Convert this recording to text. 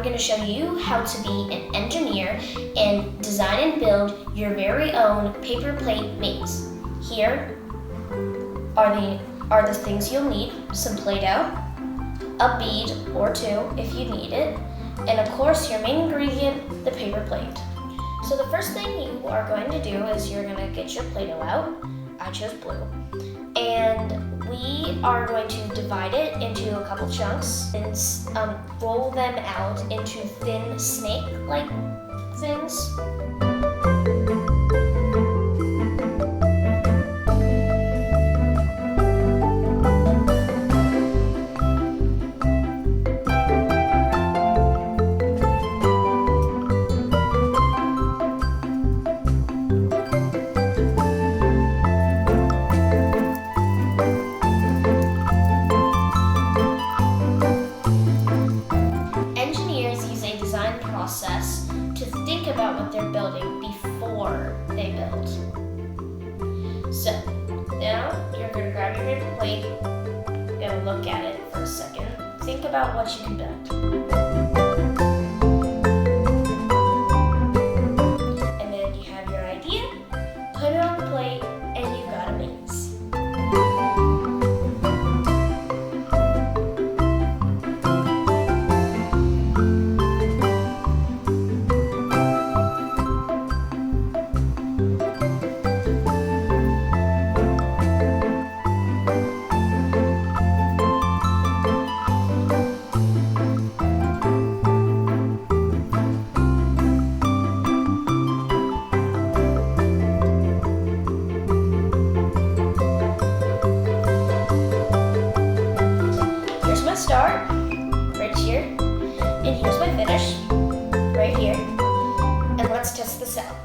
going to show you how to be an engineer and design and build your very own paper plate maze. Here are the things you'll need: some Play-Doh, a bead or two if you need it, and of course your main ingredient, the paper plate. So the first thing you are going to do is you're going to get your Play-Doh out. I chose blue. And we are going to divide it into a couple chunks and roll them out into thin snake-like things. Process to think about what they're building before they build. So now you're going to grab your paper plate and look at it for a second. Think about what you can build. And then you have your idea, put it on the plate, and you've got a maze. Start right here, and here's my finish right here, and let's test this out.